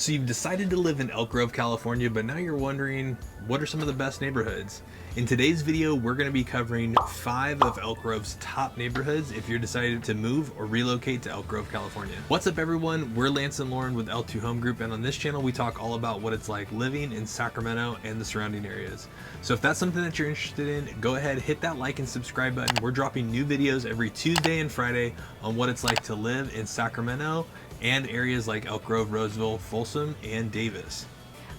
So you've decided to live in Elk Grove, California, but now you're wondering, what are some of the best neighborhoods? In today's video, we're going to be covering 5 of Elk Grove's top neighborhoods if you're decided to move or relocate to Elk Grove, California. What's up everyone? We're Lance and Lauren with L2 Home Group, and on this channel we talk all about what it's like living in Sacramento and the surrounding areas. So if that's something that you're interested in, go ahead, hit that like and subscribe button. We're dropping new videos every Tuesday and Friday on what it's like to live in Sacramento and areas like Elk Grove, Roseville, Folsom, and Davis.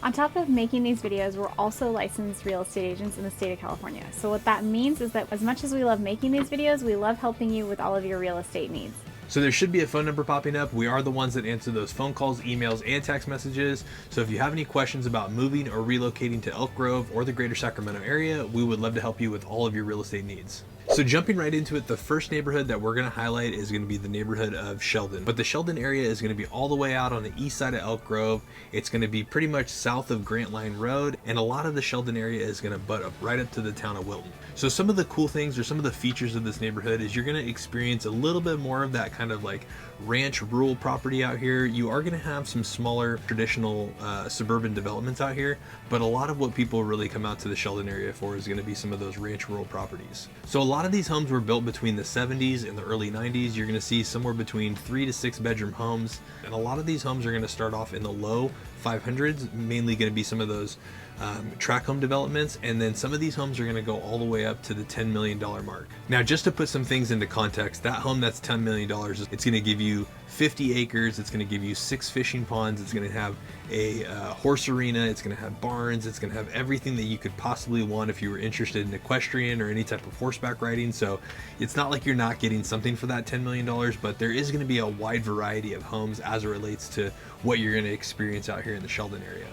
On top of making these videos, we're also licensed real estate agents in the state of California. So what that means is that as much as we love making these videos, we love helping you with all of your real estate needs. So there should be a phone number popping up. We are the ones that answer those phone calls, emails, and text messages. So if you have any questions about moving or relocating to Elk Grove or the Greater Sacramento area, we would love to help you with all of your real estate needs. So jumping right into it, the first neighborhood that we're going to highlight is going to be the neighborhood of Sheldon. But the Sheldon area is going to be all the way out on the east side of Elk Grove. It's going to be pretty much south of Grant Line Road, and a lot of the Sheldon area is going to butt up right up to the town of Wilton. So some of the cool things or some of the features of this neighborhood is you're going to experience a little bit more of that kind of like ranch rural property out here. You are going to have some smaller traditional suburban developments out here, but a lot of what people really come out to the Sheldon area for is going to be some of those ranch rural properties. So a lot of these homes were built between the 70s and the early 90s. You're going to see somewhere between 3 to 6 bedroom homes, and a lot of these homes are going to start off in the low 500s, mainly going to be some of those tract home developments, and then some of these homes are going to go all the way up to the $10 million mark. Now, just to put some things into context, that home that's $10 million, it's going to give you 50 acres, it's going to give you 6 fishing ponds, it's going to have a horse arena, it's going to have barns, it's going to have everything that you could possibly want if you were interested in equestrian or any type of horseback riding. So it's not like you're not getting something for that $10 million, but there is going to be a wide variety of homes as it relates to what you're going to experience out here in the Sheldon area.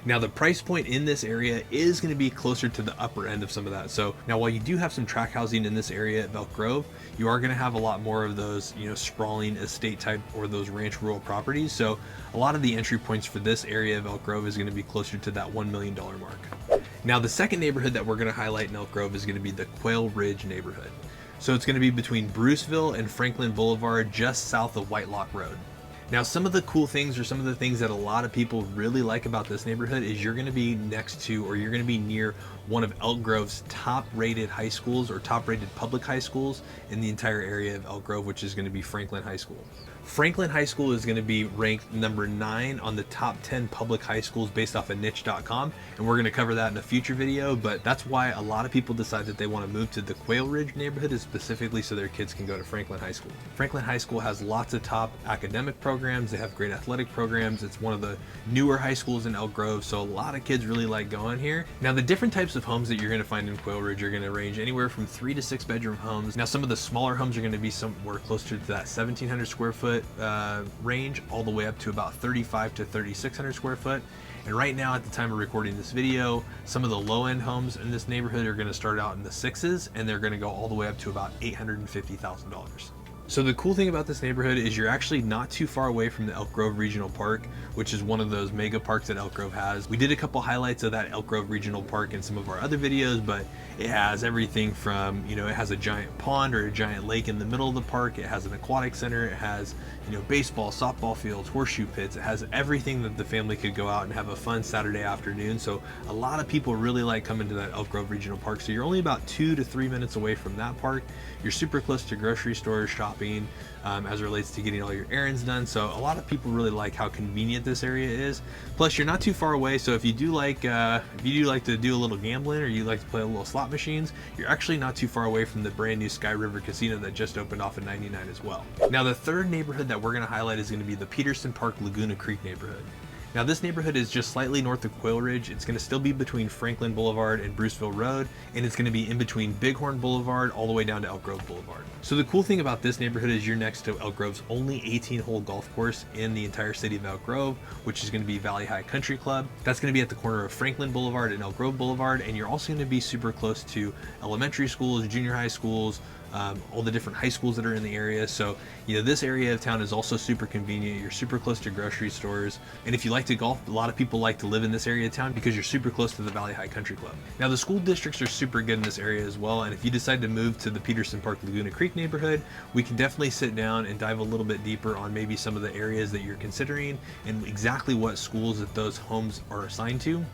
Now the price point in this area is going to be closer to the upper end of some of that. So now while you do have some tract housing in this area of Elk Grove, you are going to have a lot more of those, sprawling estate type or those ranch rural properties. So a lot of the entry points for this area of Elk Grove is going to be closer to that $1 million mark. Now the second neighborhood that we're going to highlight in Elk Grove is going to be the Quail Ridge neighborhood. So it's going to be between Bruceville and Franklin Boulevard, just south of Whitelock Road. Now, some of the cool things or some of the things that a lot of people really like about this neighborhood is you're going to be next to, or you're going to be near one of Elk Grove's top rated high schools or top rated public high schools in the entire area of Elk Grove, which is going to be Franklin High School. Franklin High School is going to be ranked number 9 on the top 10 public high schools based off of niche.com, and we're going to cover that in a future video. But that's why a lot of people decide that they want to move to the Quail Ridge neighborhood, is specifically so their kids can go to Franklin High School. Franklin High School has lots of top academic programs, they have great athletic programs, it's one of the newer high schools in Elk Grove, so a lot of kids really like going here. Now the different types of homes that you're going to find in Quail Ridge are going to range anywhere from 3 to 6 bedroom homes. Now some of the smaller homes are going to be somewhere closer to that 1,700 square foot range, all the way up to about 3,500 to 3,600 square foot. And right now, at the time of recording this video, some of the low-end homes in this neighborhood are going to start out in the 6s, and they're going to go all the way up to about $850,000. So the cool thing about this neighborhood is you're actually not too far away from the Elk Grove Regional Park, which is one of those mega parks that Elk Grove has. We did a couple highlights of that Elk Grove Regional Park in some of our other videos, but it has everything from, it has a giant pond or a giant lake in the middle of the park. It has an aquatic center. It has, baseball, softball fields, horseshoe pits. It has everything that the family could go out and have a fun Saturday afternoon. So a lot of people really like coming to that Elk Grove Regional Park. So you're only about 2 to 3 minutes away from that park. You're super close to grocery stores, shopping, as it relates to getting all your errands done. So a lot of people really like how convenient this area is. Plus you're not too far away, so if you do like to do a little gambling, or you like to play a little slot machines, you're actually not too far away from the brand new Sky River Casino that just opened off in 99 as well. Now the third neighborhood that we're going to highlight is going to be the Peterson Park Laguna Creek neighborhood. Now this neighborhood is just slightly north of Quail Ridge. It's going to still be between Franklin Boulevard and Bruceville Road, and it's going to be in between Bighorn Boulevard all the way down to Elk Grove Boulevard. So the cool thing about this neighborhood is you're next to Elk Grove's only 18-hole golf course in the entire city of Elk Grove, which is going to be Valley High Country Club. That's going to be at the corner of Franklin Boulevard and Elk Grove Boulevard, and you're also going to be super close to elementary schools, junior high schools, all the different high schools that are in the area. So, this area of town is also super convenient. You're super close to grocery stores. And if you like to golf, a lot of people like to live in this area of town because you're super close to the Valley High Country Club. Now, the school districts are super good in this area as well. And if you decide to move to the Peterson Park Laguna Creek neighborhood, we can definitely sit down and dive a little bit deeper on maybe some of the areas that you're considering and exactly what schools that those homes are assigned to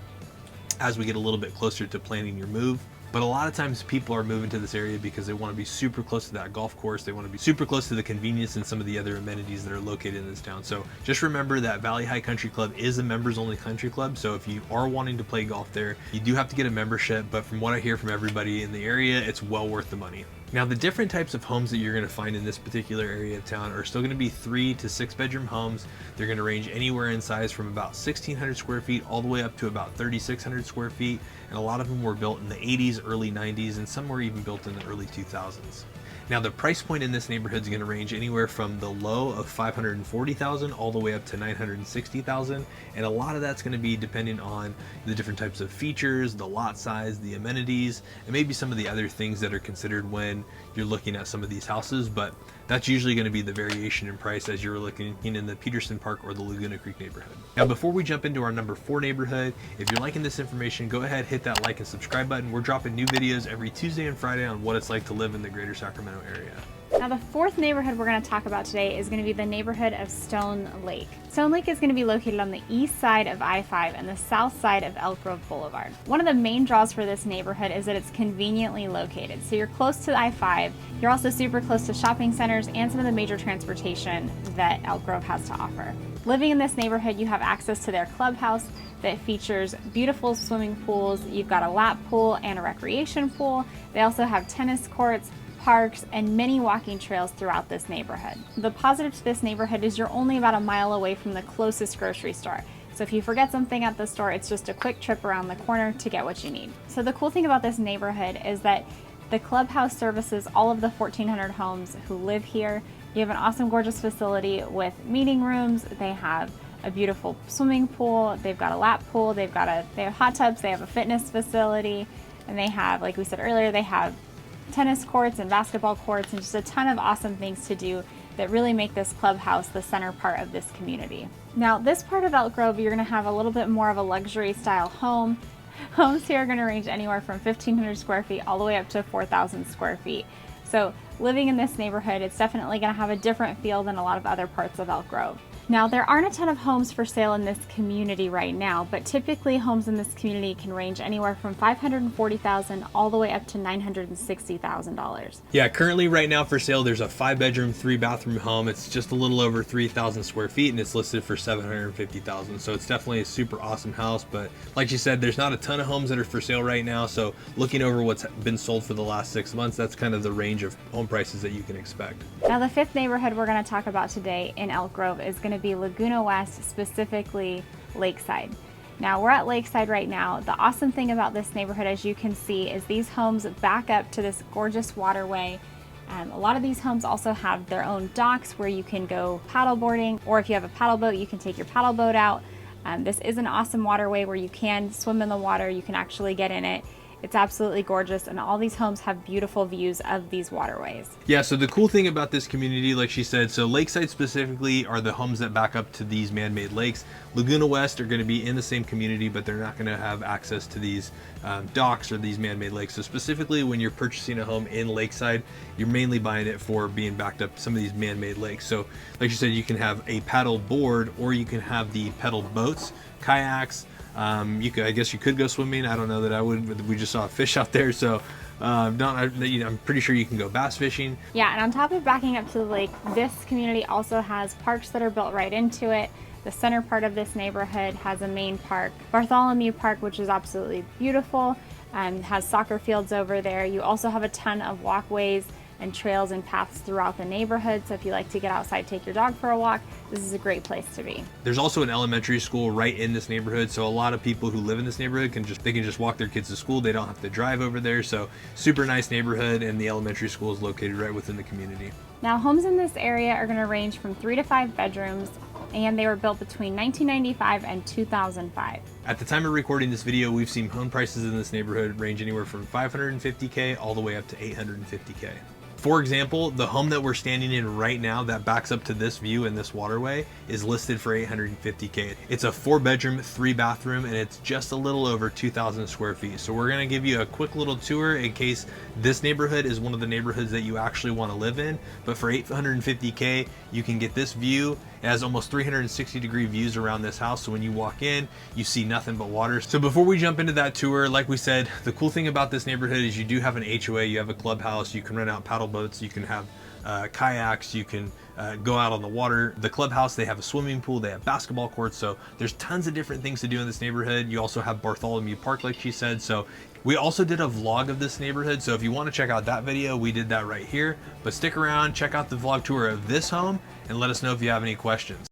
as we get a little bit closer to planning your move. But a lot of times people are moving to this area because they want to be super close to that golf course. They want to be super close to the convenience and some of the other amenities that are located in this town. So just remember that Valley High Country Club is a members only country club. So if you are wanting to play golf there, you do have to get a membership. But from what I hear from everybody in the area, it's well worth the money. Now, the different types of homes that you're going to find in this particular area of town are still going to be 3 to 6 bedroom homes. They're going to range anywhere in size from about 1,600 square feet all the way up to about 3,600 square feet. And a lot of them were built in the 80s, early 90s, and some were even built in the early 2000s. Now, the price point in this neighborhood is going to range anywhere from the low of $540,000 all the way up to $960,000, and a lot of that's going to be depending on the different types of features, the lot size, the amenities, and maybe some of the other things that are considered when you're looking at some of these houses. But that's usually going to be the variation in price as you're looking in the Peterson Park or the Laguna Creek neighborhood. Now, before we jump into our number 4 neighborhood, if you're liking this information, go ahead, hit that like and subscribe button. We're dropping new videos every Tuesday and Friday on what it's like to live in the Greater Sacramento area. Now, the 4th neighborhood we're going to talk about today is going to be the neighborhood of Stone Lake. Stone Lake is going to be located on the east side of I-5 and the south side of Elk Grove Boulevard. One of the main draws for this neighborhood is that it's conveniently located. So you're close to I-5, you're also super close to shopping centers and some of the major transportation that Elk Grove has to offer. Living in this neighborhood, you have access to their clubhouse that features beautiful swimming pools. You've got a lap pool and a recreation pool. They also have tennis courts, parks, and many walking trails throughout this neighborhood. The positive to this neighborhood is you're only about a mile away from the closest grocery store. So if you forget something at the store, it's just a quick trip around the corner to get what you need. So the cool thing about this neighborhood is that the clubhouse services all of the 1,400 homes who live here. You have an awesome, gorgeous facility with meeting rooms. They have a beautiful swimming pool. They've got a lap pool. They have hot tubs. They have a fitness facility, and they have, like we said earlier, they have tennis courts and basketball courts and just a ton of awesome things to do that really make this clubhouse the center part of this community. Now, this part of Elk Grove, you're going to have a little bit more of a luxury style home. Homes here are going to range anywhere from 1,500 square feet all the way up to 4,000 square feet. So living in this neighborhood, it's definitely going to have a different feel than a lot of other parts of Elk Grove. Now, there aren't a ton of homes for sale in this community right now, but typically homes in this community can range anywhere from $540,000 all the way up to $960,000. Yeah, currently right now for sale, there's a 5-bedroom, 3-bathroom home. It's just a little over 3,000 square feet and it's listed for $750,000. So it's definitely a super awesome house. But like you said, there's not a ton of homes that are for sale right now. So looking over what's been sold for the last 6 months, that's kind of the range of home prices that you can expect. Now, the 5th neighborhood we're going to talk about today in Elk Grove is going to be Laguna West, specifically Lakeside. Now, we're at Lakeside right now. The awesome thing about this neighborhood, as you can see, is these homes back up to this gorgeous waterway. A lot of these homes also have their own docks where you can go paddle boarding, or if you have a paddle boat, you can take your paddle boat out. This is an awesome waterway where you can swim in the water, you can actually get in it. It's absolutely gorgeous, and all these homes have beautiful views of these waterways. Yeah, so the cool thing about this community, like she said, so Lakeside specifically are the homes that back up to these man-made lakes. Laguna West are going to be in the same community, but they're not going to have access to these docks or these man-made lakes. So specifically when you're purchasing a home in Lakeside, you're mainly buying it for being backed up to some of these man-made lakes. So like you said, you can have a paddle board, or you can have the pedal boats, kayaks. I guess you could go swimming. I don't know that I would, but we just saw a fish out there, so I'm pretty sure you can go bass fishing. Yeah, and on top of backing up to the lake, this community also has parks that are built right into it. The center part of this neighborhood has a main park, Bartholomew Park, which is absolutely beautiful, and has soccer fields over there. You also have a ton of walkways and trails and paths throughout the neighborhood. So if you like to get outside, take your dog for a walk, this is a great place to be. There's also an elementary school right in this neighborhood. So a lot of people who live in this neighborhood can just walk their kids to school. They don't have to drive over there. So super nice neighborhood, and the elementary school is located right within the community. Now, homes in this area are going to range from 3 to 5 bedrooms, and they were built between 1995 and 2005. At the time of recording this video, we've seen home prices in this neighborhood range anywhere from $550K all the way up to $850K. For example, the home that we're standing in right now that backs up to this view and this waterway is listed for $850K. It's a 4-bedroom, 3-bathroom, and it's just a little over 2,000 square feet. So we're gonna give you a quick little tour in case this neighborhood is one of the neighborhoods that you actually wanna live in. But for $850K, you can get this view. It has almost 360-degree views around this house. So when you walk in, you see nothing but water. So before we jump into that tour, like we said, the cool thing about this neighborhood is you do have an HOA, you have a clubhouse, you can rent out paddle boats, you can have kayaks, you can go out on the water. The clubhouse, they have a swimming pool, they have basketball courts, so there's tons of different things to do in this neighborhood. You also have Bartholomew Park, like she said. So we also did a vlog of this neighborhood, so if you want to check out that video, we did that right here. But stick around, check out the vlog tour of this home, and let us know if you have any questions.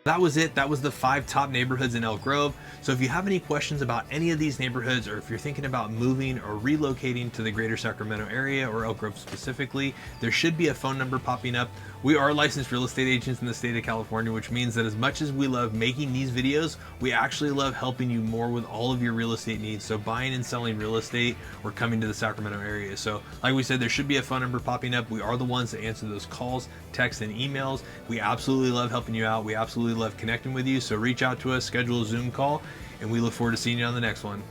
That was it. That was the 5 top neighborhoods in Elk Grove. So if you have any questions about any of these neighborhoods, or if you're thinking about moving or relocating to the Greater Sacramento area or Elk Grove specifically, there should be a phone number popping up. We are licensed real estate agents in the state of California, which means that as much as we love making these videos, we actually love helping you more with all of your real estate needs. So buying and selling real estate or coming to the Sacramento area. So like we said, there should be a phone number popping up. We are the ones that answer those calls, texts, and emails. We absolutely love helping you out. We absolutely love connecting with you. So reach out to us, schedule a Zoom call, and we look forward to seeing you on the next one.